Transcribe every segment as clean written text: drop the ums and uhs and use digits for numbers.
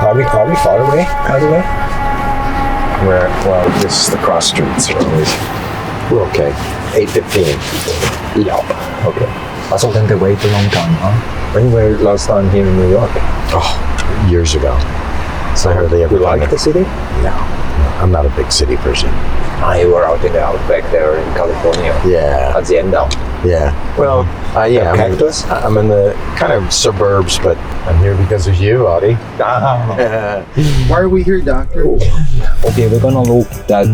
Are we far away, by the way? Well, this is the cross streets. We're okay. 8:15. Yeah. Okay. So then they wait a long time, huh? When were you last time here in New York? Oh, years ago. So I hardly ever You like the city? No, I'm not a big city person. You were out in the outback there in California. Yeah. Hacienda. Yeah. Well, yeah. Cactus? I'm in the kind of suburbs, but I'm here because of you, Audie. Why are we here, Doctor? Okay, we're gonna look that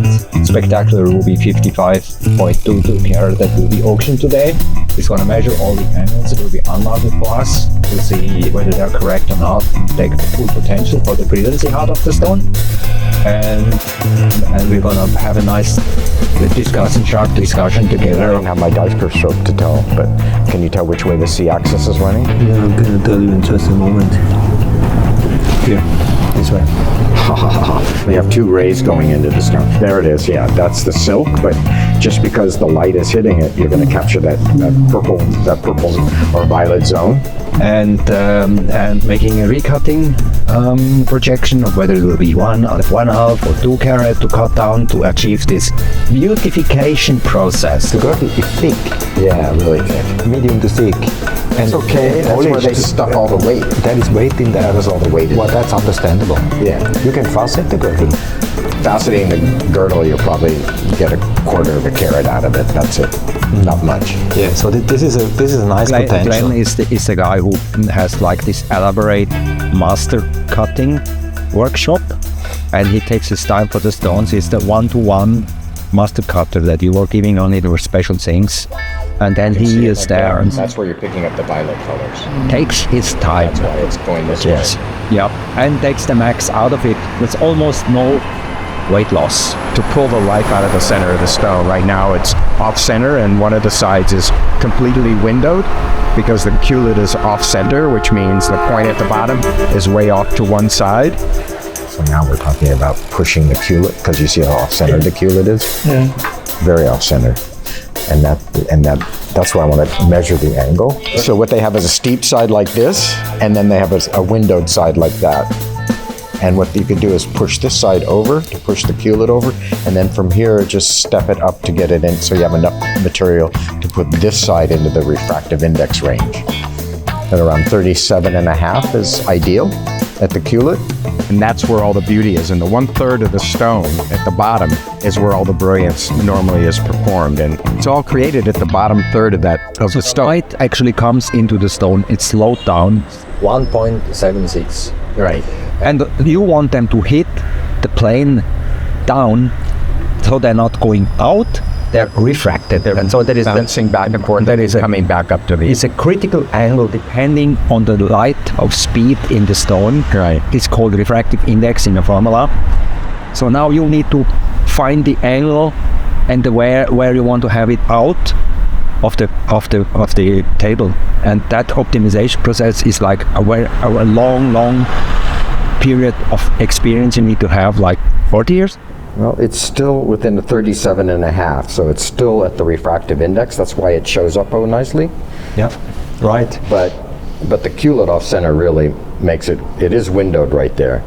spectacular Ruby 55.22 carat that will be auctioned today. It's gonna measure all the angles. It will be unmounted for us to see whether they're correct or not. Take the full potential for the brilliancy out of the stone. And we're gonna have a nice sharp discussion I together. don't have my diaper stroke to tell, but can you tell which way the C-axis is running? Yeah, I'm gonna tell you in just a moment. Here, this way. We have two rays going into the stone. There it is. Yeah, that's the silk. But just because the light is hitting it, you're going to capture that purple or violet zone. And making a recutting projection of whether it will be 1.5 or 2 carat to cut down to achieve this beautification process. The garden is thick, Yeah, really thick. medium to thick. And It's okay. That's where they stuck all the weight. That is weight in That there. is all the weight. Well, that's understandable. Yeah. You can facet the garden. Faceting the girdle, you'll probably get a quarter of a carat out of it. That's it. Not much. Yeah. So this is a nice potential. Glenn is the guy who has like this elaborate master cutting workshop, and he takes his time for the stones. It's the one-to-one master cutter that you were giving only the special things, and then he is there and That's where you're picking up the violet colors. takes his time. That's why it's going this way. Yep, and takes the max out of it with almost no weight loss. To pull the life out of the center of the stone. Right now it's off center and one of the sides is completely windowed because the culate is off center, which means the point at the bottom is way off to one side. So now we're talking about pushing the culate, because you see how off center the culate is? Yeah. Very off center. And that's why I want to measure the angle. So what they have is a steep side like this, and then they have a windowed side like that. And what you can do is push this side over to push the culate over, and then from here just step it up to get it in so you have enough material to put this side into the refractive index range. At around 37.5 is ideal at the culate. And that's where all the beauty is. And the 1/3 of the stone at the bottom is where all the brilliance normally is performed. And it's all created at the bottom third of the stone. Light actually comes into the stone. It's slowed down 1.76. Right. And you want them to hit the plane down, so they're not going out, they're refracted. And so that is Bouncing back and forth. That is coming back up to the... it's a critical angle depending on the light of speed in the stone. Right. It's called refractive index in the formula. So now you need to find the angle and where you want to have it out of the table. And that optimization process is like a long period of experience you need to have, like 40 years. Well, it's still within the 37.5, so it's still at the refractive index. That's why it shows up so nicely. Yeah, right. But the culate off center really makes it is windowed right there.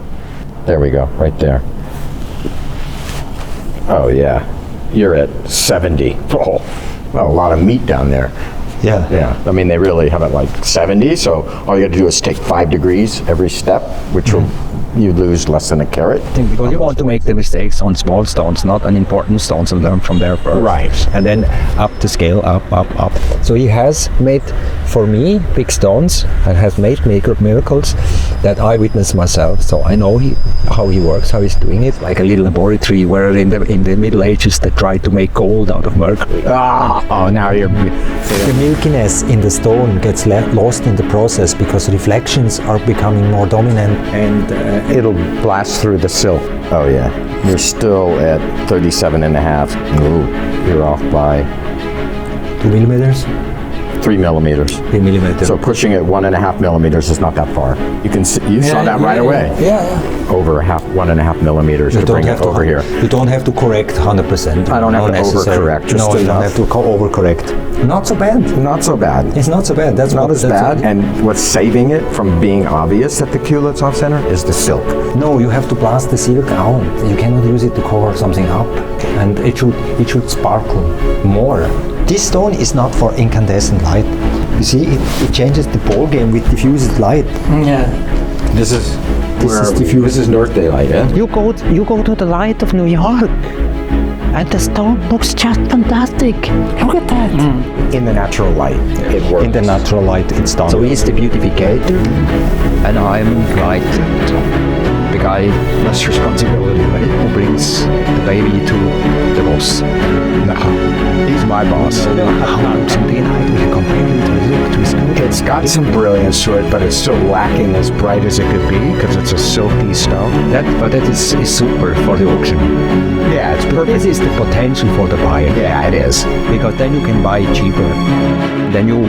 There we go, right there. Oh yeah, you're at 70. Oh, well, a lot of meat down there. Yeah. Yeah, I mean, they really have it like 70, so all you have to do is take 5 degrees every step, which will you lose less than a carat. Because you want to make the mistakes on small stones, not on important stones, and learn from there first. Right. And then up the scale, up. So he has made, for me, big stones and has made miracles that I witnessed myself. So I know how he works, how he's doing it. Like a little laboratory where in the Middle Ages they tried to make gold out of mercury. now you're... The milkiness in the stone gets lost in the process because reflections are becoming more dominant, And it'll blast through the silk. Oh yeah, you're still at 37.5. Ooh, you're off by 2 millimeters. 3 millimeters. 3 millimeters. So pushing it 1.5 millimeters is not that far. You can see, you saw that right away. Yeah. Over 1.5 millimeters to bring it over here. You don't have to correct 100%. I don't have to overcorrect, just no, you don't enough. have to overcorrect. Not so bad. Not so bad. It's not so bad. That's Not what, as that's bad. And what's saving it from being obvious that the culette's off center is the silk. No, you have to blast the silk out. You cannot use it to cover something up, and it should sparkle more. This stone is not for incandescent light. You see, it changes the ball game with diffused light. Yeah. This is diffused. This is North Daylight, yeah? You go to the light of New York, and the stone looks just fantastic. Look at that. In the natural light, it works. In the natural light, it's done. So he's the beautificator, and I'm like the guy less responsibility when it brings the baby to the boss. No, he's my boss. How looks in daylight with a completely look to his It's got some brilliance to it, but it's still lacking as bright as it could be because it's a silky stone. But that is super for the auction. Yeah, it's perfect. This is the potential for the buyer. Yeah, it is. Because then you can buy it cheaper. Then you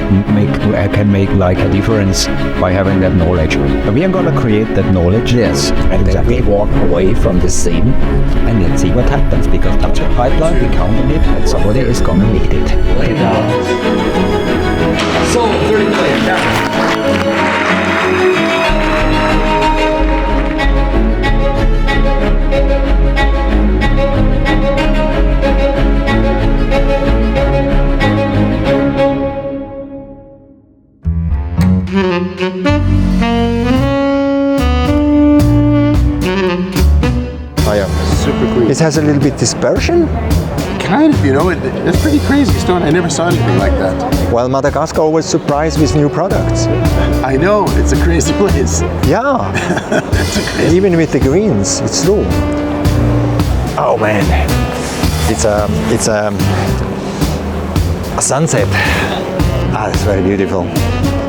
can make like a difference by having that knowledge. And we are gonna create that knowledge. Yes. And then we walk away from the scene and let's see what happens. Because that's a pipeline, we count on it, and somebody is gonna lead it. So, 30 million. It has a little bit dispersion. Kind of, you know, it's pretty crazy stone. I never saw anything like that. Well, Madagascar always surprised with new products. I know, it's a crazy place. Yeah, It's a crazy. even with the greens, it's true. Oh man, it's a sunset. Ah, it's very beautiful.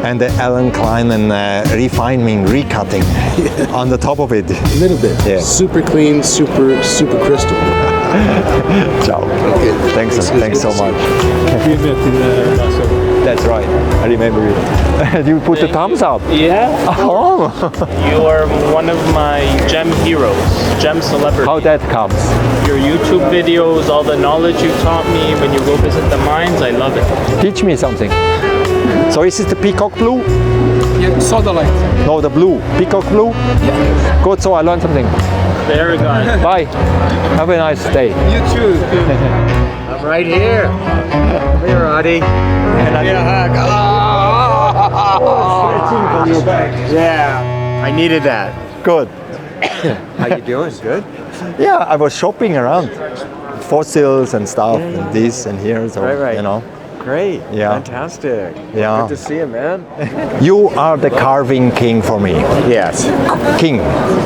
And the Alan Klein and refining, recutting on the top of it. A little bit. Yeah. Super clean, super crystal. Ciao. Okay. Thanks so much. That's right. I remember you. You put the thumbs up. Yeah, Oh, you are one of my gem heroes, gem celebrities. how that comes. Your YouTube videos, all the knowledge you taught me when you go visit the mines, I love it. Teach me something. So is it the peacock blue? Yeah, soda light. No, the blue. Peacock blue? Yeah. Good, so I learned something. Very good. Bye. Have a nice day. You too. I'm right here. Come here, Adi. Yeah, I needed that. Good. How you doing? Good. Yeah, I was shopping around. Fossils and stuff, and this and here, so, Right. you know. Great. Yeah. Fantastic. Yeah. Good to see you, man. You are the carving king for me. Yes. King.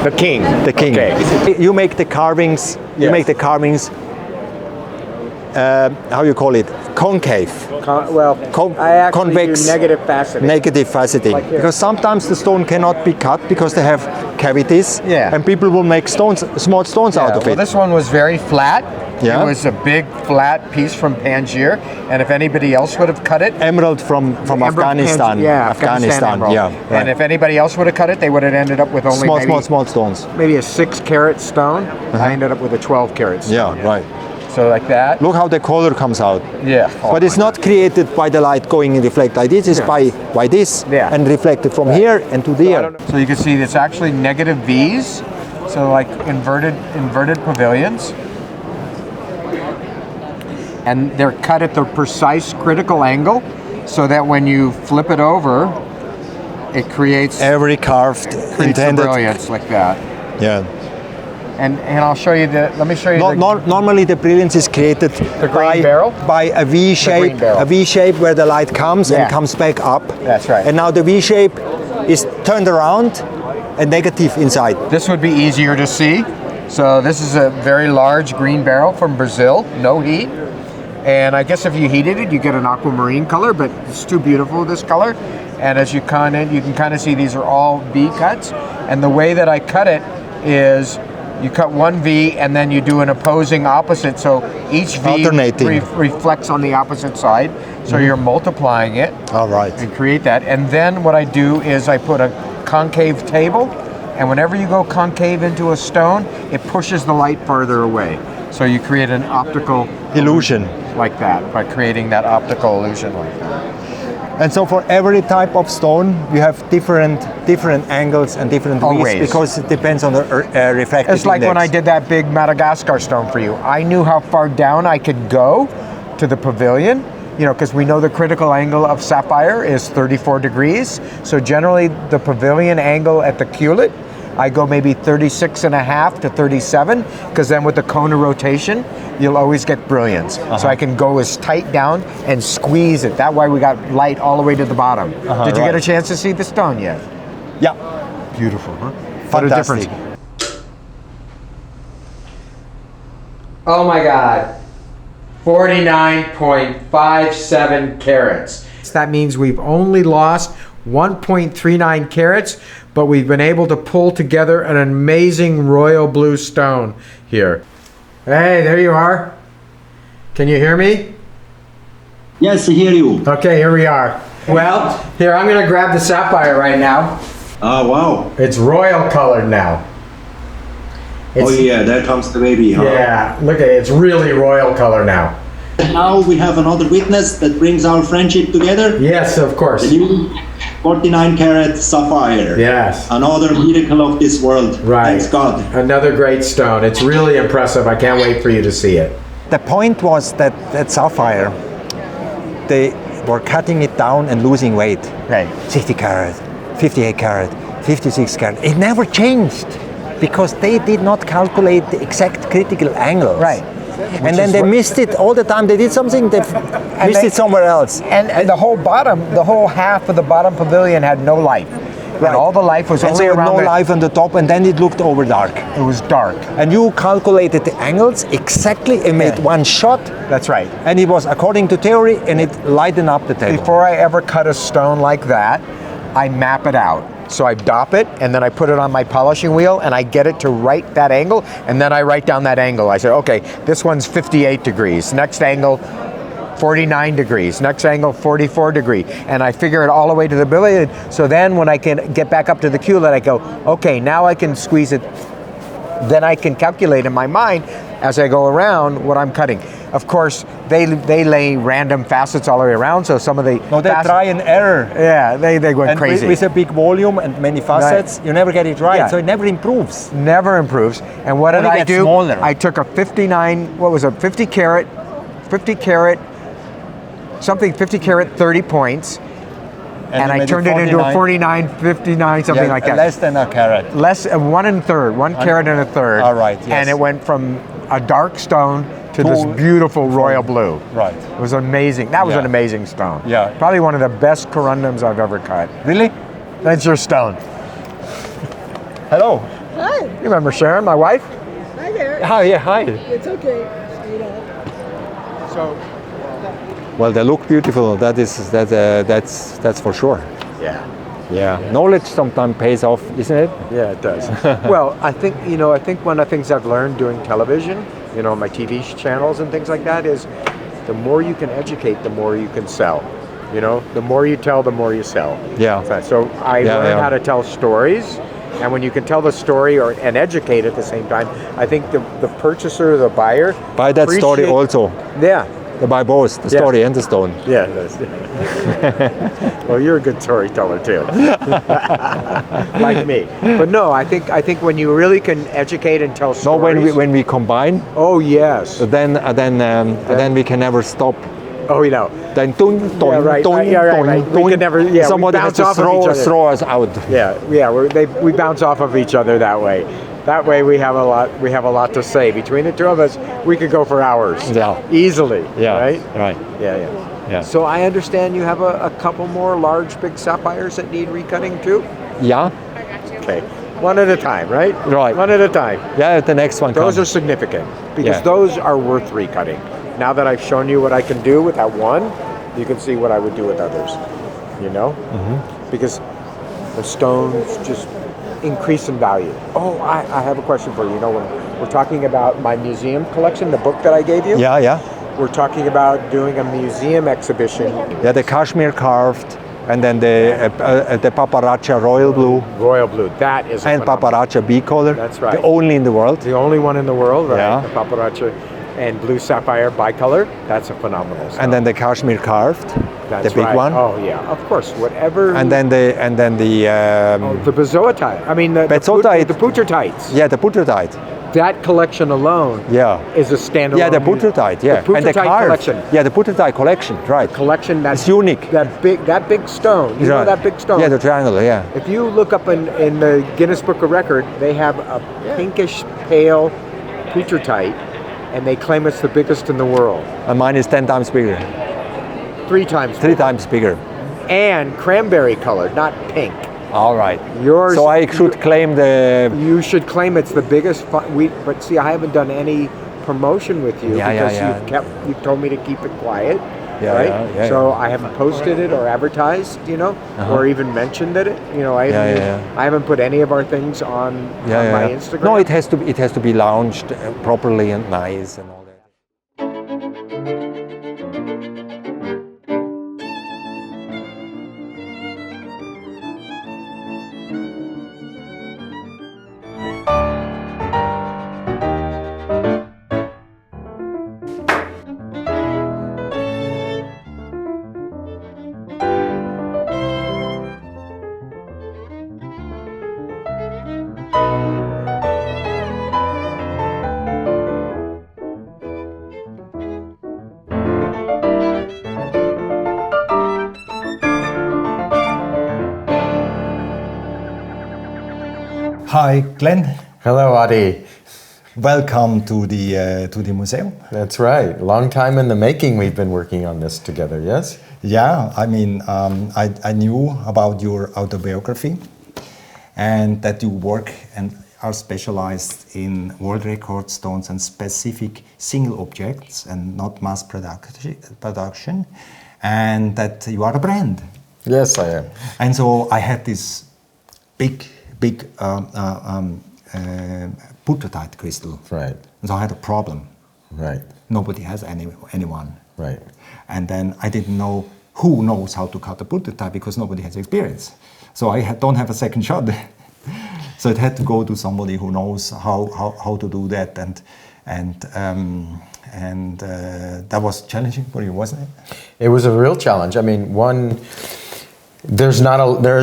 The king. The king. Okay. You make the carvings, you Yes. make the carvings, how you call it? Concave. I actually convex, do negative faceting. Negative faceting. Like here. Because sometimes the stone cannot be cut because they have cavities. Yeah. And people will make small stones out of Well, it. this one was very flat. Yeah. It was a big flat piece from Tangier, and if anybody else would have cut it, Emerald from Afghanistan. Afghanistan emerald. Yeah. And Right. if anybody else would have cut it, they would have ended up with only Small stones. maybe a 6-carat stone. I ended up with a 12-carat stone. Yeah, right. So like that. Look how the color comes out. Yeah. But it's not created by the light going and reflect like this. It's by this Yeah. and reflected from here and to there. So you can see it's actually negative V's, so like inverted pavilions. And they're cut at the precise critical angle, so that when you flip it over, it creates Every carved the intended. brilliance like that. Yeah. And I'll show you let me show you Normally the brilliance is created green barrel? by a V shape, green barrel. a V shape where the light comes Yeah. and comes back up. That's right. And now the V shape is turned around and negative inside. This would be easier to see. So this is a very large green barrel from Brazil, no heat. And I guess if you heated it, you get an aquamarine color, but it's too beautiful, this color. And as you can kind of see, these are all V cuts. And the way that I cut it is You cut one V and then you do an opposing opposite. So each V Alternating. reflects on the opposite side. So you're multiplying it. All right. And create that. And then what I do is I put a concave table. And whenever you go concave into a stone, it pushes the light farther away. So you create an optical Illusion. like that by creating that optical illusion like that. And so for every type of stone, you have different angles and different Always. widths because it depends on the refractive It's like index. when I did that big Madagascar stone for you. I knew how far down I could go to the pavilion, you know, because we know the critical angle of sapphire is 34 degrees. So generally the pavilion angle at the culet, I go maybe 36.5 to 37, because then with the cone of rotation, you'll always get brilliance. So I can go as tight down and squeeze it. That way we got light all the way to the bottom. Did you get a chance to see the stone yet? Yeah. Beautiful, huh? What a difference. Oh my God. 49.57 carats. That means we've only lost 1.39 carats, but we've been able to pull together an amazing royal blue stone here. Hey, there you are. Can you hear me? Yes, I hear you. Okay, here we are. Well, here, I'm gonna grab the sapphire right now. Oh, wow. It's royal colored now. Oh yeah, there comes the baby, huh? Yeah, look at it, it's really royal color now. Now we have another witness that brings our friendship together. Yes, of course. The new 49 carat sapphire. Yes. Another miracle of this world. Right. Thanks God. Another great stone. It's really impressive. I can't wait for you to see it. The point was that sapphire, they were cutting it down and losing weight. Right. 60 carat, 58 carat, 56 carat. It never changed because they did not calculate the exact critical angles. Right. And then they missed it all the time. They did something, they missed it somewhere else. And the whole bottom, the whole half of the bottom pavilion had no life. Right. And all the life was and only so around no life on the top, and then it looked over dark. It was dark. And you calculated the angles exactly and made one shot. That's right. And it was according to theory, and it lightened up the table. Before I ever cut a stone like that, I map it out. So I dop it, and then I put it on my polishing wheel, and I get it to right that angle, and then I write down that angle. I say, okay, this one's 58 degrees. Next angle, 49 degrees. Next angle, 44 degree. And I figure it all the way to the pavilion. So then when I can get back up to the culet, I go, okay, now I can squeeze it. Then I can calculate in my mind as I go around what I'm cutting. Of course, they lay random facets all the way around, so some of the no, they try and error. Yeah, they went and crazy. With a big volume and many facets, you never get it right, so it never improves. Never improves. And what did I do? Smaller. I took a 59, what was it, 50 carat, 30 points, and I turned it into a 49, 59, something like that. Less than a carat. Less, 1 1/3, 1 carat and a third. All right, yes. And it went from a dark stone to this beautiful royal blue. Right. It was amazing. That was an amazing stone. Yeah. Probably one of the best corundums I've ever cut. Really? That's your stone. Hello. Hi. You remember Sharon, my wife? Hi there. Hi, yeah, hi. It's okay. So. Well, they look beautiful. That's for sure. Yeah. Yeah. Knowledge sometimes pays off, isn't it? Yeah, it does. Well, I think one of the things I've learned doing television, my TV channels and things like that, is the more you can educate, the more you can sell. The more you tell, the more you sell. Yeah. So I learned how to tell stories, and when you can tell the story and educate at the same time, I think the purchaser, the buyer, buy that story also. Yeah. They buy both, the story and the stone. Yeah, that's well, you're a good storyteller too, like me. But no, I think when you really can educate and tell stories. No, when we combine. Oh yes. Then we can never stop. Oh, we know. Then right. We can never. Yeah, somebody has to throw us out. Yeah. We bounce off of each other that way. That way we have a lot to say. Between the two of us, we could go for hours. Yeah. Easily. Yeah. Right? Yeah. So I understand you have a couple more large, big sapphires that need recutting too? Yeah. Okay. One at a time, right? Right. One at a time. Yeah, the next one Those comes. are significant because those are worth recutting. Now that I've shown you what I can do with that one, you can see what I would do with others. Mm-hmm. Because the stones just increase in value. Oh, I have a question for you. You know, when we're talking about my museum collection, the book that I gave you. Yeah. We're talking about doing a museum exhibition. Yeah, the cashmere carved, and then the paparazzi royal blue. Royal blue, that is and paparazzi bee color. That's right. The only in the world. The only one in the world, right? Yeah. The paparazzi and blue sapphire bicolor. That's a phenomenal stone. And then the cashmere carved. That's the big right. one. Oh yeah, of course. Whatever. And then the the bezoatite. I mean the putratites. Yeah, the putratites. That collection alone. Yeah. Is a standalone. Yeah, the putratites. Yeah. The putratite and the carved. collection. Yeah, the putratite collection. Right. Collection that's it's unique. That big stone. You know that big stone. Yeah, the triangle. Yeah. If you look up in the Guinness Book of Record, they have a pinkish pale putratite, and they claim it's the biggest in the world. And mine is 10 times bigger. 3 times. 3 times bigger. And cranberry colored, not pink. All right. Yours. So I should claim the. You should claim it's the biggest. But see, I haven't done any promotion with you because you've told me to keep it quiet. Yeah, right? Yeah, so I haven't posted it or advertised, or even mentioned it. I haven't put any of our things on my Instagram. No, it has to be launched properly and nice and all that. Hi, Glenn. Hello, Adi. Welcome to the museum. That's right. Long time in the making. We've been working on this together. Yes. Yeah. I mean, I knew about your autobiography, and that you work and are specialized in world record stones and specific single objects and not mass production, and that you are a brand. Yes, I am. And so I had this big putratite crystal. Right. And so I had a problem. Right. Nobody has anyone. Right. And then I didn't know who knows how to cut a putratite because nobody has experience. So I don't have a second shot. So it had to go to somebody who knows how to do that, and that was challenging for you, wasn't it? It was a real challenge. I mean, there is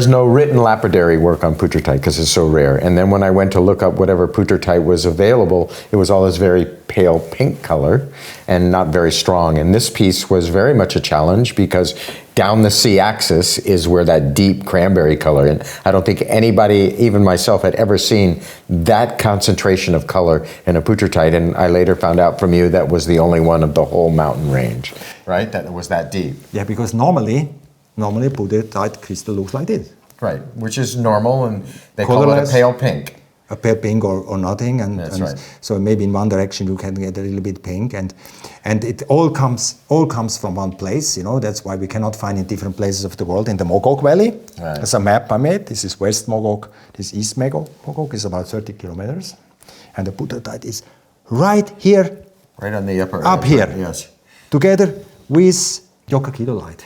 no written lapidary work on putratite because it's so rare. And then when I went to look up whatever putratite was available, it was all this very pale pink color and not very strong. And this piece was very much a challenge because down the C-axis is where that deep cranberry color, and I don't think anybody, even myself, had ever seen that concentration of color in a putratite. And I later found out from you that was the only one of the whole mountain range, right? That was that deep. Yeah, because normally putratite crystal looks like this. Right, which is normal, and they Colorless, call it a pale pink. A pale pink or nothing, and right. So maybe in one direction you can get a little bit pink, and it all comes from one place. That's why we cannot find in different places of the world. In the Mogok Valley, right. There's a map I made. This is West Mogok. This is East Mogok is about 30 kilometers, and the putratite is right here. Right on the upper. Up here. Yes. Together with yokakidolite.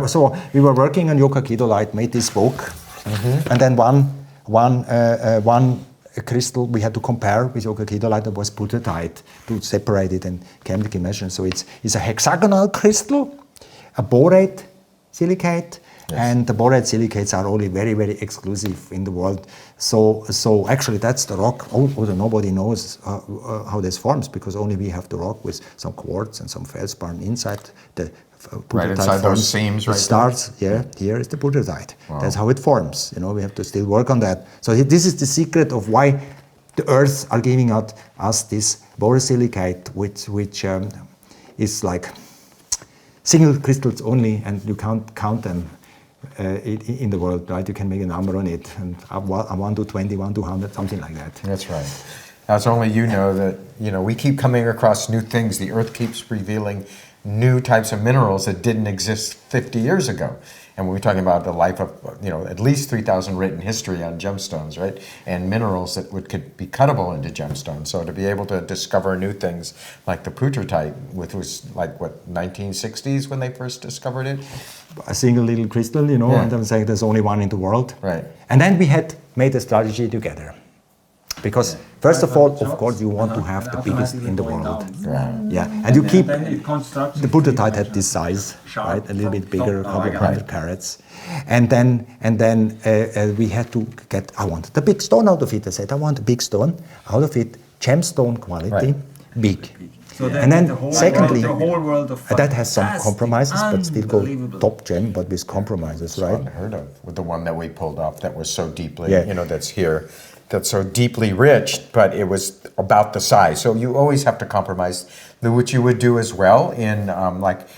So we were working on yokakidolite, made this book, and then one crystal we had to compare with yokakidolite that was putratite to separate it and chemically measure. So it's a hexagonal crystal, a borate silicate, and the borate silicates are only very, very exclusive in the world. So actually that's the rock. Although nobody knows how this forms because only we have the rock with some quartz and some feldspar inside the. Right inside those seams, right? It starts, here is the putratite. Wow. That's how it forms. We have to still work on that. So this is the secret of why the Earth are giving us this borosilicate, which is like single crystals only, and you can't count them in the world, right? You can make a number on it, and 1 to 20, 1 to 100, something like that. That's right. As only you know that, we keep coming across new things. The Earth keeps revealing new types of minerals that didn't exist 50 years ago. And we're talking about the life of, at least 3,000 written history on gemstones, right? And minerals that could be cuttable into gemstones. So to be able to discover new things like the putrutite, which was like, 1960s when they first discovered it? A single little crystal, and I'm saying there's only one in the world. Right. And then we had made a strategy together. Because first of all, of course, you want to have the biggest in the world. Yeah, and you keep, the putrutite had this size, right? A little bit bigger, a couple of 100 carats. And then we had to get, I wanted a big stone out of it. I said, I want a big stone out of it, gemstone quality, big. So and then secondly, that has some compromises, but still go top gem, but with compromises, right? It's unheard of, with the one that we pulled off that was so deeply, that's here. That's so deeply rich, but it was about the size. So you always have to compromise, which you would do as well in like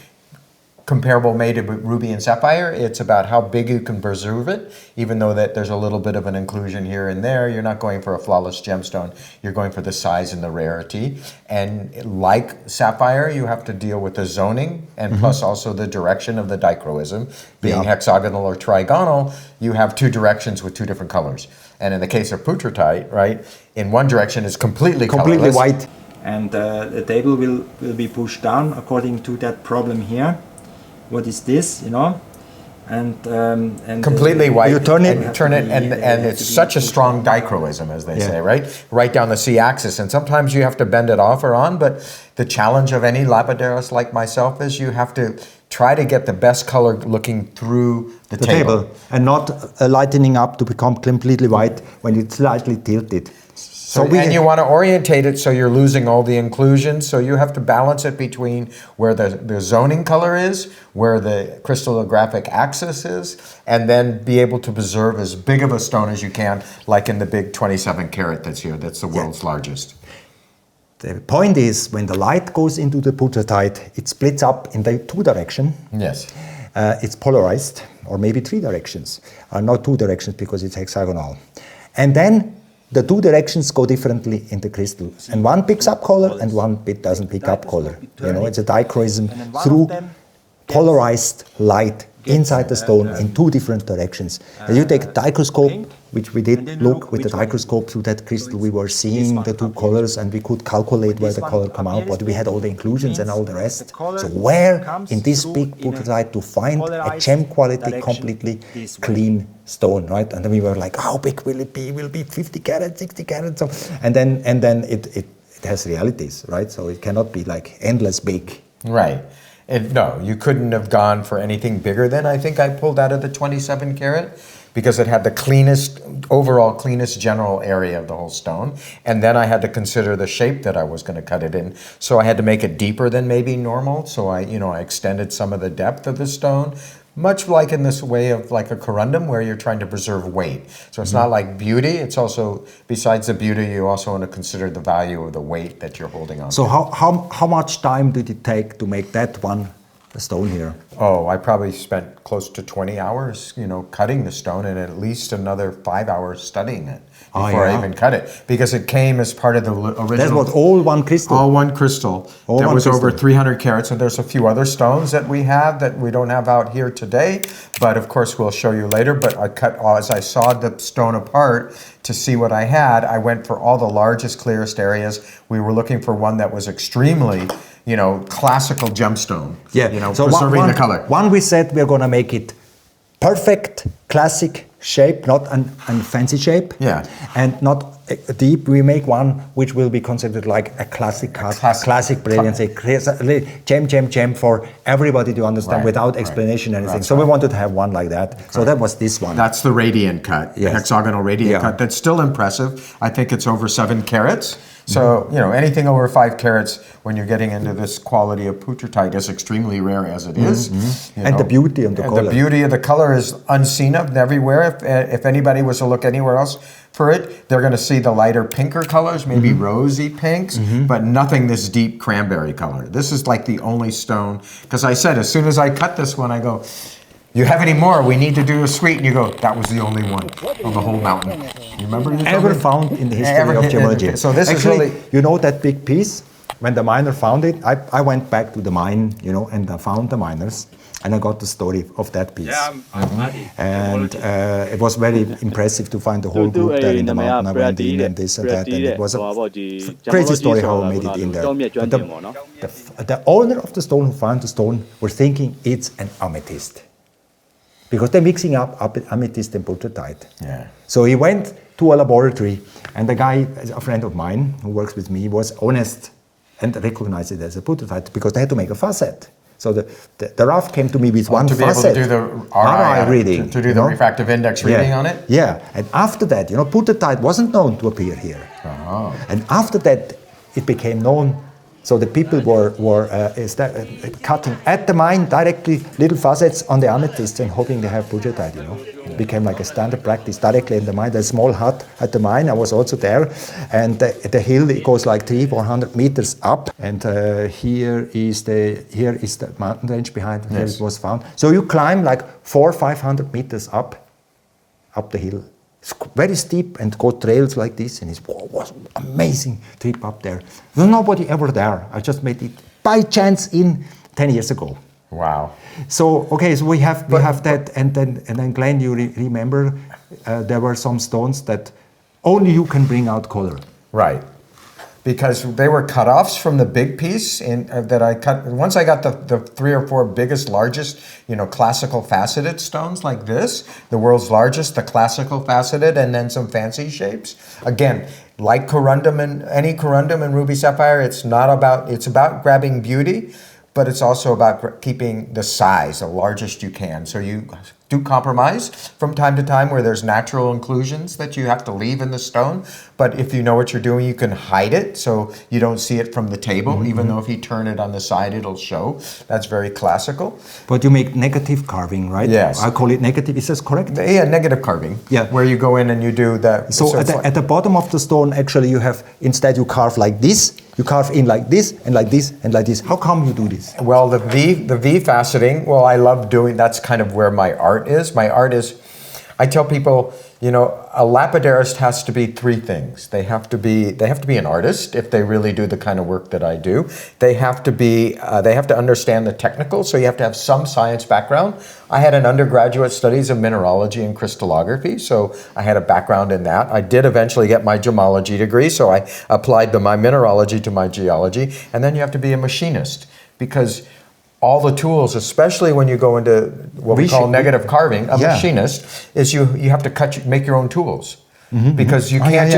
comparable made of ruby and sapphire. It's about how big you can preserve it, even though that there's a little bit of an inclusion here and there. You're not going for a flawless gemstone. You're going for the size and the rarity. And like sapphire, you have to deal with the zoning and plus also the direction of the dichroism. Being hexagonal or trigonal, you have two directions with two different colors. And in the case of putrutite, right, in one direction is completely colorless. White. And the table will be pushed down according to that problem here. What is this, And completely white. You turn it, and it's such a strong dichroism, as they say, right down the C-axis. And sometimes you have to bend it off or on, but the challenge of any lapidaris like myself is you have to try to get the best color looking through the table. And not lightening up to become completely white when it's slightly tilted. And you want to orientate it so you're losing all the inclusions. So you have to balance it between where the zoning color is, where the crystallographic axis is, and then be able to preserve as big of a stone as you can, like in the big 27 carat that's here. That's the world's largest. The point is, when the light goes into the putrutite, it splits up in the two directions. Yes. It's polarized, or maybe three directions. Not two directions because it's hexagonal. And then the two directions go differently in the crystal. And one picks up color and one bit doesn't pick up color. It's a dichroism through polarized light inside the stone in two different directions. And you take a dichroscope, which we did look with the dichroscope through that crystal, we were seeing the two colors and we could calculate where the color come out, but we had all the inclusions and all the rest. So where in this big putrutite to find a gem quality completely clean stone, right? And then we were like, how big will it be? Will it be 50 carats, 60 carats? So, and then it has realities, right? So it cannot be like endless big. Right. And no, you couldn't have gone for anything bigger than I think I pulled out of the 27 carat because it had the cleanest, overall cleanest general area of the whole stone. And then I had to consider the shape that I was going to cut it in. So I had to make it deeper than maybe normal. So I extended some of the depth of the stone, much like in this way of like a corundum where you're trying to preserve weight. So it's not like beauty, it's also, besides the beauty, you also want to consider the value of the weight that you're holding on so to. how much time did it take to make that one stone here? Oh, I probably spent close to 20 hours, cutting the stone and at least another 5 hours studying it before I even cut it. Because it came as part of the original... That was all one crystal? All one crystal. That was over 300 carats. And there's a few other stones that we have that we don't have out here today. But of course, we'll show you later. But I cut, as I sawed the stone apart to see what I had, I went for all the largest, clearest areas. We were looking for one that was extremely... classical gemstone. So preserving the color. One we said we're going to make it perfect, classic shape, not an fancy shape. Yeah. And not deep. We make one which will be considered like a classic cut, classic brilliancy, gem for everybody to understand without explanation or anything. So we wanted to have one like that. So that was this one. That's the radiant cut, the hexagonal radiant cut. That's still impressive. I think it's over 7 carats. So, anything over 5 carats when you're getting into this quality of putrutite is extremely rare as it is. And the beauty of the color. The beauty of the color is unseen of everywhere. If anybody was to look anywhere else for it, they're going to see the lighter pinker colors, maybe rosy pinks, but nothing this deep cranberry color. This is like the only stone. Because I said, as soon as I cut this one, I go, you have any more? We need to do a suite. And you go, that was the only one on the whole mountain. You remember this? Ever found in the history of gemology. So this actually, is really... that big piece? when the miner found it, I went back to the mine, you know, and I found the miners, and I got the story of that piece. And it was very impressive to find the whole group there in the mountain. I went in and this and that, and it was a crazy story how I made it in there. But the owner of the stone who found the stone were thinking it's an amethyst, because they're mixing up amethyst and butchertite. Yeah. So he went to a laboratory, and the guy, a friend of mine who works with me, was honest and recognized it as a butchertite because they had to make a facet. So the rough came to me with one facet. To be able to do the RI reading. To do the refractive index reading on it? Yeah, and after that, you know, butchertite wasn't known to appear here. Oh. And after that, it became known. So the people were cutting at the mine directly little facets on the amethyst and hoping they have butchertite, you know. It became like a standard practice directly in the mine. There's a small hut at the mine. I was also there. And the hill, it goes like 300-400 meters up. And here is the mountain range behind where it was found. So you climb like 400-500 meters up the hill. It's very steep and go trails like this, and it was an amazing trip up there. There's nobody ever there. I just made it by chance in 10 years ago. Wow. So okay, so we have that, and then Glenn, you remember there were some stones that only you can bring out color. Right. Because they were cut-offs from the big piece that I cut. Once I got the 3 or 4 biggest, largest, you know, classical faceted stones like this, the world's largest, the classical faceted, and then some fancy shapes. Again, like corundum and any corundum and ruby sapphire, it's about grabbing beauty, but it's also about keeping the size, the largest you can. So you do compromise from time to time where there's natural inclusions that you have to leave in the stone. But if you know what you're doing, you can hide it so you don't see it from the table, even though if you turn it on the side, it'll show. That's very classical. But you make negative carving, right? Yes. I call it negative, is this correct? Yeah, negative carving. Yeah. Where you go in and you do that. So at the bottom of the stone, actually you have, instead you carve like this, you carve in like this, and like this, and like this. How come you do this? Well, the V faceting, well, I love doing, that's kind of where my art is. My art is, I tell people, you know, a lapidarist has to be 3 things. They have to be an artist if they really do the kind of work that I do. They have to understand the technical, so you have to have some science background. I had an undergraduate studies of mineralogy and crystallography, so I had a background in that. I did eventually get my gemology degree, so I applied my mineralogy to my geology. And then you have to be a machinist, because all the tools, especially when you go into what we call negative carving, a machinist, is you have to make your own tools. Because you can't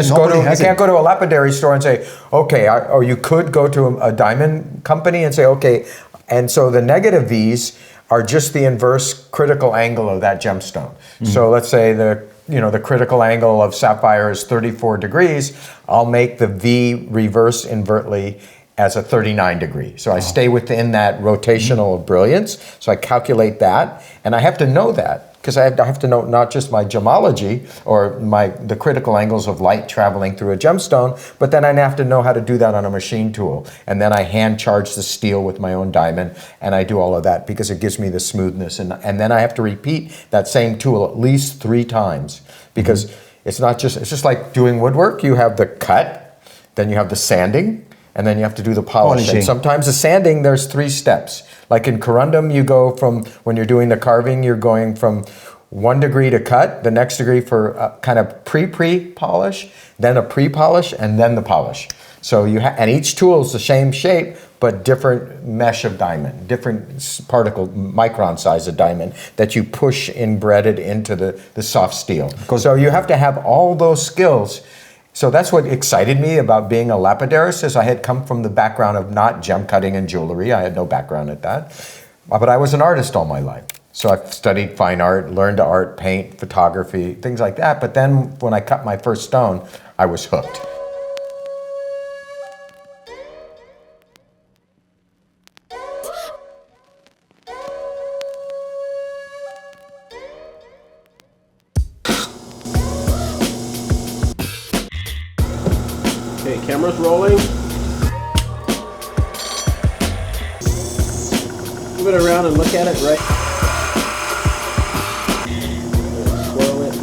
go to a lapidary store and say, okay, or you could go to a diamond company and say, okay, and so the negative V's are just the inverse critical angle of that gemstone. So let's say the critical angle of sapphire is 34 degrees, I'll make the V reverse invertly as a 39 degree. So I stay within that rotational brilliance. So I calculate that, and I have to know that, because I have to know not just my gemology or the critical angles of light traveling through a gemstone, but then I have to know how to do that on a machine tool. And then I hand charge the steel with my own diamond, and I do all of that because it gives me the smoothness. And then I have to repeat that same tool at least 3 times, because it's just like doing woodwork. You have the cut, then you have the sanding, and then you have to do the polishing. And sometimes the sanding, there's 3 steps. Like in corundum, you go from, when you're doing the carving, you're going from 1 degree to cut, the next degree for a kind of pre-polish, then a pre-polish, and then the polish. So and each tool is the same shape, but different mesh of diamond, different particle, micron size of diamond that you push embedded into the soft steel. So you have to have all those skills. So that's what excited me about being a lapidarist, is I had come from the background of not gem cutting and jewelry. I had no background at that. But I was an artist all my life. So I've studied fine art, learned art, paint, photography, things like that. But then when I cut my first stone, I was hooked. Okay, camera's rolling. Move it around and look at it, right? Swirl it.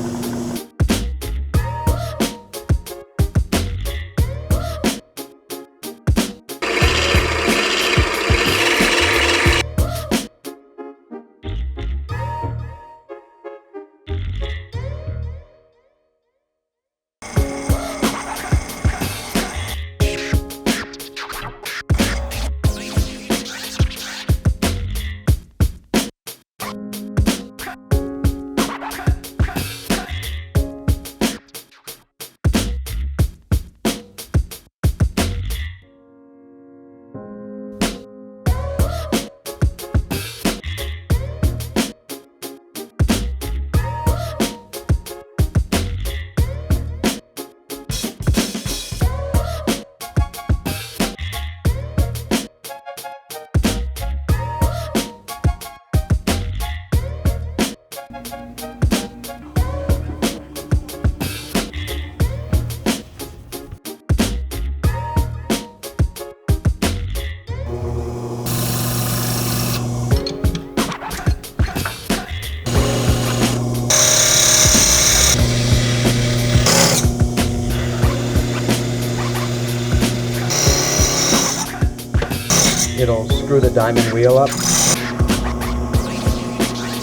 it'll screw the diamond wheel up.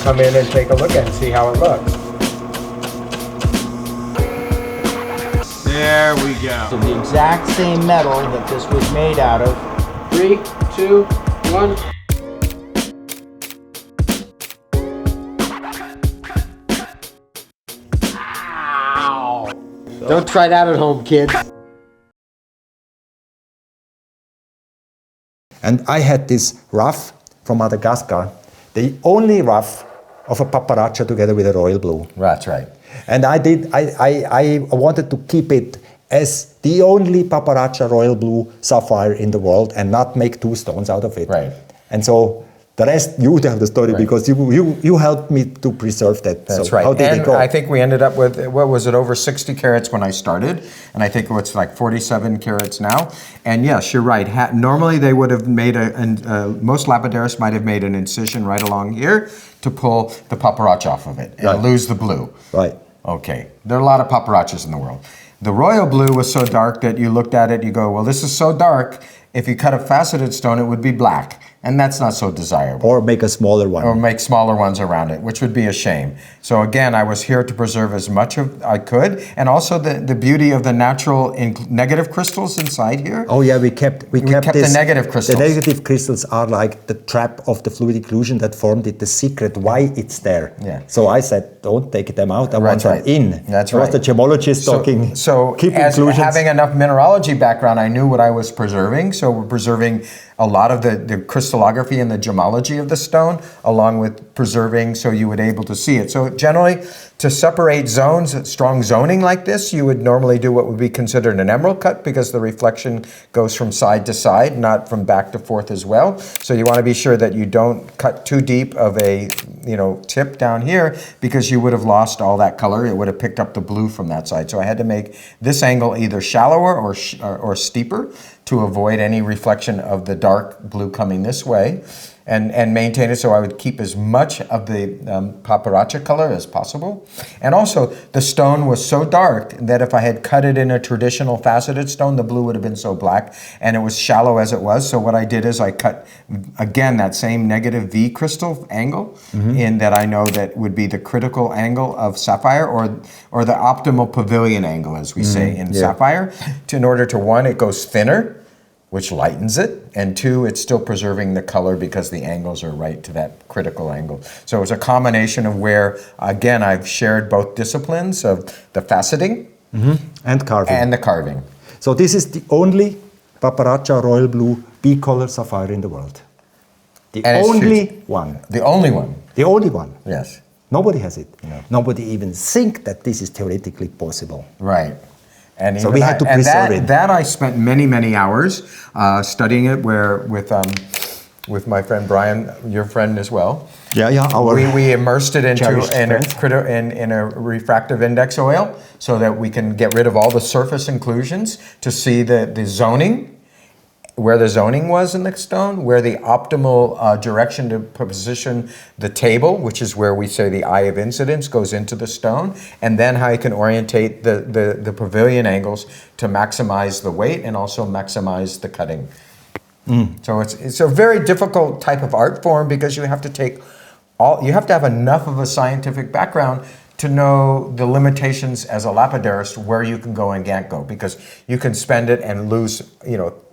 Come in and take a look at it and see how it looks. There we go. So the exact same metal that this was made out of. 3, 2, 1. Don't try that at home, kids. And I had this ruff from Madagascar, the only ruff of a paparaccia together with a royal blue. That's right. And I wanted to keep it as the only paparaccia royal blue sapphire in the world and not make two stones out of it. Right. And so the rest, you tell the story, Right. because you helped me to preserve that. That's so right. How did and it go? I think we ended up with, what was it, over 60 carats when I started, and I think it's like 47 carats now. And yes, you're right. Normally they would have made most lapidaries might have made an incision right along here to pull the paparaccia off of it and lose the blue. Right. Okay. There are a lot of paparaccias in the world. The royal blue was so dark that you looked at it, you go, well, this is so dark. If you cut a faceted stone, it would be black. And that's not so desirable. Or make a smaller one. Or make smaller ones around it, which would be a shame. So again, I was here to preserve as much as I could, and also the beauty of the natural negative crystals inside here. Oh yeah, we kept the negative crystals. The negative crystals are like the trap of the fluid occlusion that formed it, the secret why it's there. Yeah. So I said, don't take them out, I want them in. That's right. right. Was the gemologist talking. So keep as inclusions. having enough mineralogy background, I knew what I was preserving. So we're preserving a lot of the crystallography and the gemology of the stone, along with preserving so you would able to see it. So generally, to separate zones, strong zoning like this, you would normally do what would be considered an emerald cut, because the reflection goes from side to side, not from back to forth as well. So you want to be sure that you don't cut too deep of a tip down here, because you would have lost all that color. It would have picked up the blue from that side. So I had to make this angle either shallower or steeper to avoid any reflection of the dark blue coming this way, and maintain it so I would keep as much of the paparaccia color as possible. And also, the stone was so dark that if I had cut it in a traditional faceted stone, the blue would have been so black, and it was shallow as it was. So what I did is I cut, again, that same negative V crystal angle in that I know that would be the critical angle of sapphire, or the optimal pavilion angle, as we say in sapphire. In order to, one, it goes thinner, which lightens it, and two, it's still preserving the color because the angles are right to that critical angle. So it's a combination of where, again, I've shared both disciplines of the faceting and carving. And the carving. So this is the only paparaccia royal blue B-color sapphire in the world. The only one. The only one. The only one. Yes. Nobody has it. No. Nobody even think that this is theoretically possible. Right. And so we had to preserve it. That I spent many, many hours studying it with my friend Brian, your friend as well. Yeah. We immersed it in a refractive index oil so that we can get rid of all the surface inclusions to see the zoning, where the zoning was in the stone, where the optimal direction to position the table, which is where we say the eye of incidence goes into the stone, and then how you can orientate the pavilion angles to maximize the weight and also maximize the cutting. So it's a very difficult type of art form, because you have to have enough of a scientific background to know the limitations as a lapidarist, where you can go and can't go, because you can spend it and lose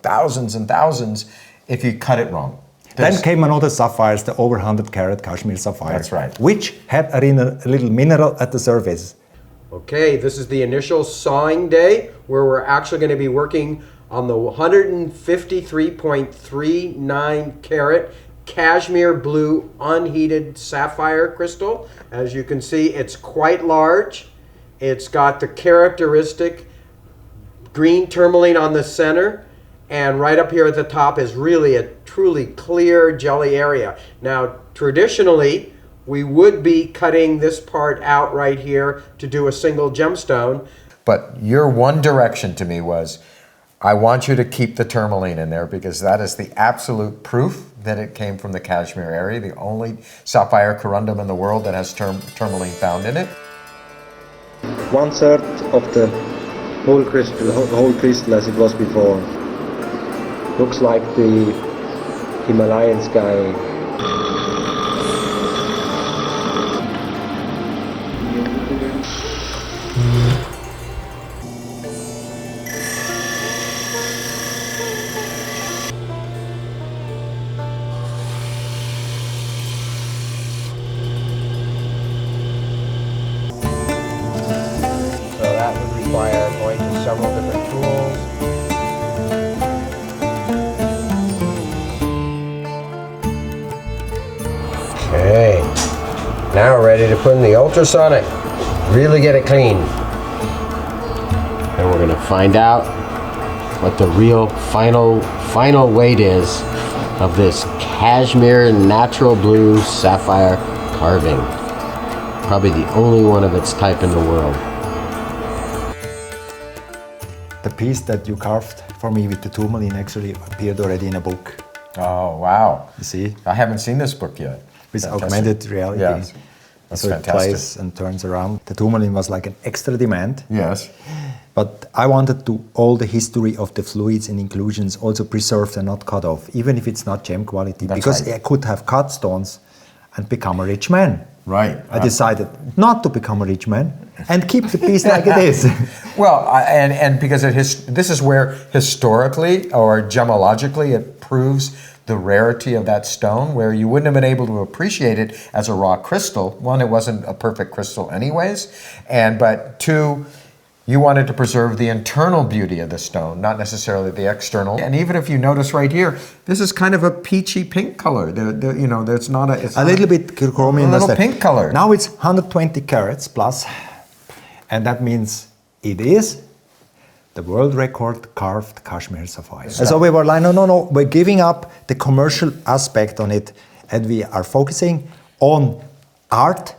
thousands and thousands if you cut it wrong. Then came another sapphires, the over 100 carat cashmere sapphire. That's right. Which had a little mineral at the surface. Okay, this is the initial sawing day, where we're actually going to be working on the 153.39 carat cashmere blue unheated sapphire crystal. As you can see, it's quite large. It's got the characteristic green tourmaline on the center, and right up here at the top is really a truly clear jelly area. Now, traditionally, we would be cutting this part out right here to do a single gemstone. But your one direction to me was, I want you to keep the tourmaline in there, because that is the absolute proof that it came from the Kashmir area, the only sapphire corundum in the world that has tourmaline found in it. 1/3 of the whole crystal as it was before. Looks like the Himalayan sky. So that would require going to several different tools. Okay, now we're ready to put in the ultrasonic. Really get it clean. And we're gonna find out what the real final weight is of this cashmere natural blue sapphire carving. Probably the only one of its type in the world. The piece that you carved for me with the tourmaline actually appeared already in a book. Oh, wow. You see? I haven't seen this book yet. With Fantastic. augmented reality. Yes. That's so fantastic. it plays and turns around. The tourmaline was like an extra demand. Yes. But I wanted to all the history of the fluids and inclusions also preserved and not cut off, even if it's not gem quality, That's because right. I could have cut stones and become a rich man. Right. I decided not to become a rich man and keep the piece like it is. Well, and because this is where historically or gemologically it proves the rarity of that stone, where you wouldn't have been able to appreciate it as a raw crystal. One, it wasn't a perfect crystal anyways, but two, you wanted to preserve the internal beauty of the stone, not necessarily the external. And even if you notice right here, this is kind of a peachy pink color. There's not a little bit chromium. A little pink color. Now it's 120 carats plus, and that means it is the world record carved cashmere sapphire. And so we were like, no, we're giving up the commercial aspect on it, and we are focusing on art,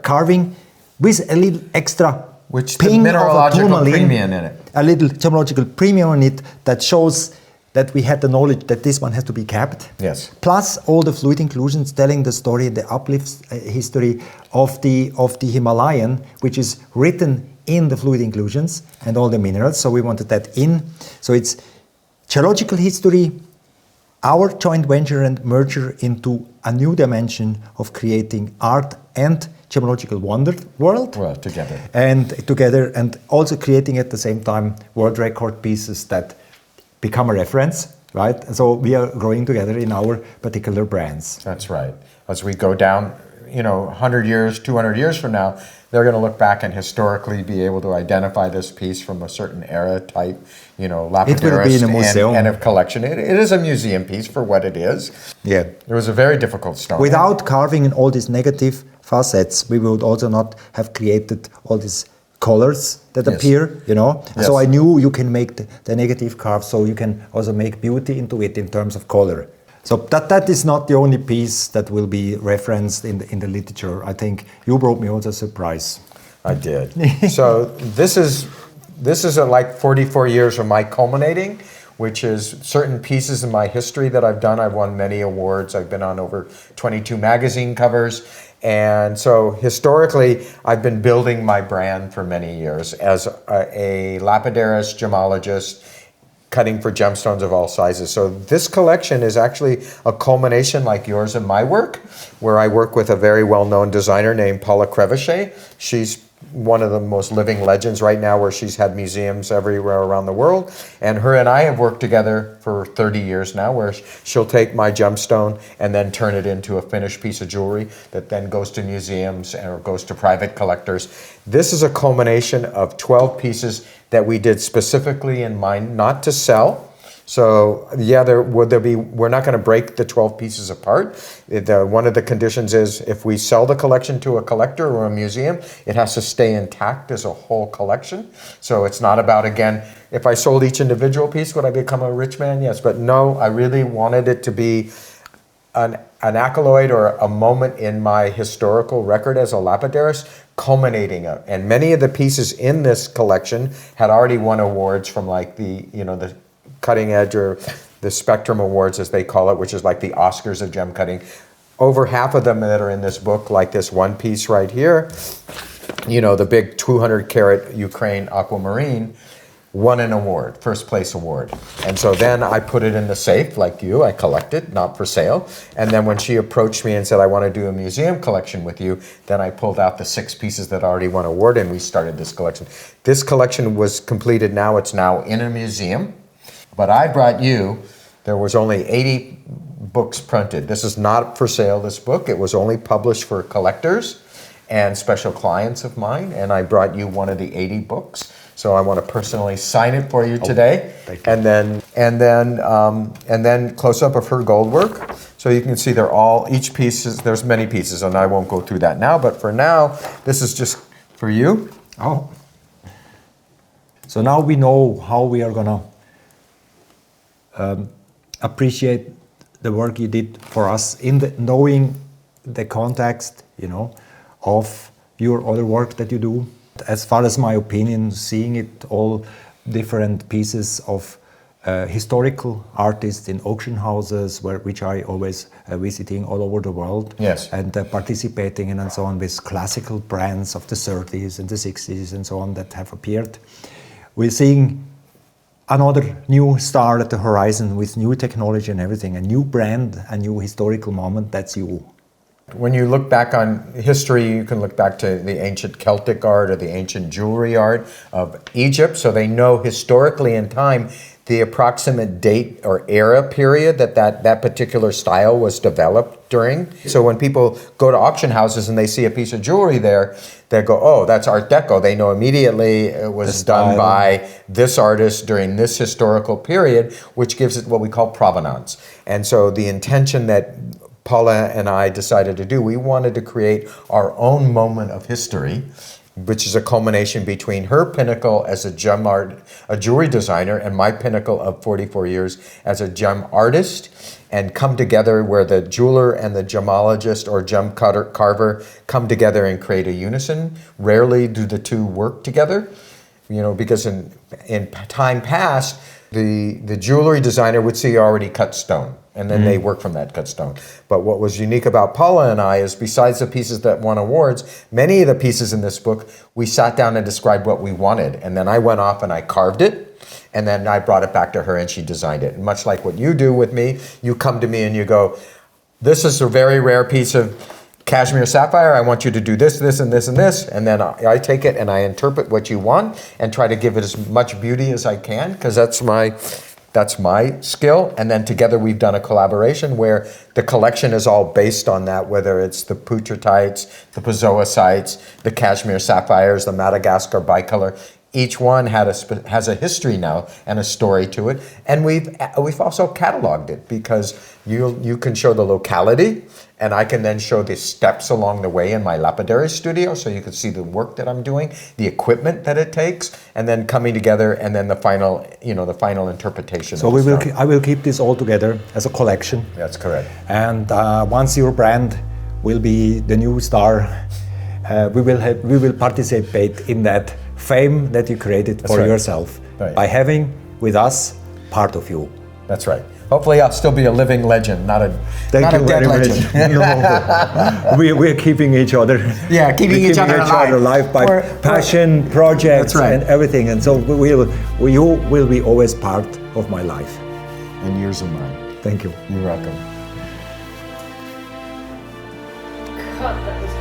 carving, with a little extra which the ping mineralogical of a premium in it. A little gemological premium on it that shows that we had the knowledge that this one has to be kept. Yes. Plus all the fluid inclusions telling the story, the uplift history of the Himalayan, which is written in the fluid inclusions and all the minerals. So we wanted that in. So it's geological history, our joint venture and merger into a new dimension of creating art and gemological world. Well, together. And also creating at the same time world record pieces that become a reference, right? And so we are growing together in our particular brands. That's right. As we go down, 100 years, 200 years from now, they're going to look back and historically be able to identify this piece from a certain era type, lapidarist it will be in a museum. And a collection. It is a museum piece for what it is. Yeah. It was a very difficult stone. Without carving in all these negative facets, we would also not have created all these colors that appear, Yes. So I knew you can make the negative carve, so you can also make beauty into it in terms of color. So that is not the only piece that will be referenced in the literature. I think you brought me also a surprise. I did. So this is like 44 years of my culminating, which is certain pieces in my history that I've done. I've won many awards. I've been on over 22 magazine covers. And so historically, I've been building my brand for many years as a lapidarist, gemologist, cutting for gemstones of all sizes. So this collection is actually a culmination like yours and my work, where I work with a very well-known designer named Paula Crevichet. She's one of the most living legends right now, where she's had museums everywhere around the world. And her and I have worked together for 30 years now, where she'll take my gemstone and then turn it into a finished piece of jewelry that then goes to museums or goes to private collectors. This is a culmination of 12 pieces that we did specifically in mind not to sell. So yeah, we're not going to break the 12 pieces apart. One of the conditions is if we sell the collection to a collector or a museum, it has to stay intact as a whole collection. So it's not about, again, if I sold each individual piece, would I become a rich man? Yes, but no, I really wanted it to be an accolade or a moment in my historical record as a lapidarist, culminating it. And many of the pieces in this collection had already won awards from like the cutting edge or the Spectrum Awards, as they call it, which is like the Oscars of gem cutting. Over half of them that are in this book, like this one piece right here, the big 200 carat Ukraine aquamarine, won an award, first place award. And so then I put it in the safe, like you, I collect it, not for sale. And then when she approached me and said, I want to do a museum collection with you, then I pulled out the 6 pieces that already won an award and we started this collection. This collection was completed now, it's now in a museum. But I brought you, there was only 80 books printed. This is not for sale, this book. It was only published for collectors and special clients of mine. And I brought you one of the 80 books. So I want to personally sign it for you today, and then close up of her gold work. So you can see they're all, each piece is, there's many pieces, and I won't go through that now. But for now, this is just for you. Oh. So now we know how we are gonna appreciate the work you did for us in the knowing the context, you know, of your other work that you do. As far as my opinion, seeing it all different pieces of historical artists in auction houses, which I always visiting all over the world, yes, and participating and so on with classical brands of the 30s and the 60s and so on that have appeared. We're seeing another new star at the horizon with new technology and everything, a new brand, a new historical moment. That's you. When you look back on history, you can look back to the ancient Celtic art or the ancient jewelry art of Egypt, so they know historically in time the approximate date or era period that particular style was developed during. So when people go to auction houses and they see a piece of jewelry there, they go, oh, that's Art Deco. They know immediately it was done by this artist during this historical period, which gives it what we call provenance. And so the intention that Paula and I decided to do, we wanted to create our own moment of history, which is a culmination between her pinnacle as a jewelry designer, and my pinnacle of 44 years as a gem artist, and come together where the jeweler and the gemologist or gem carver come together and create a unison. Rarely do the two work together, you know, because in time past, the jewelry designer would see already cut stone, and then they work from that cut stone. But what was unique about Paula and I is, besides the pieces that won awards, many of the pieces in this book, we sat down and described what we wanted. And then I went off and I carved it, and then I brought it back to her and she designed it. And much like what you do with me, you come to me and you go, this is a very rare piece of cashmere sapphire, I want you to do this, this, and this, and this. And then I take it and I interpret what you want and try to give it as much beauty as I can, because that's my skill. And then together we've done a collaboration where the collection is all based on that, whether it's the putratites, the pozoicites, the cashmere sapphires, the Madagascar bicolor. Each one has a history now and a story to it. And we've also cataloged it, because you can show the locality, and I can then show the steps along the way in my lapidary studio, so you can see the work that I'm doing, the equipment that it takes, and then coming together, and then the final interpretation. So I will keep this all together as a collection. That's correct. And once your brand will be the new star, we will participate in that fame that you created for yourself by having with us part of you. That's right. Hopefully I'll still be a living legend, not a dead legend. No. We're keeping each other. Yeah, keeping each other alive by passion, projects, and everything. And so you will be always part of my life. And yours and mine. Thank you. You're welcome. God, that was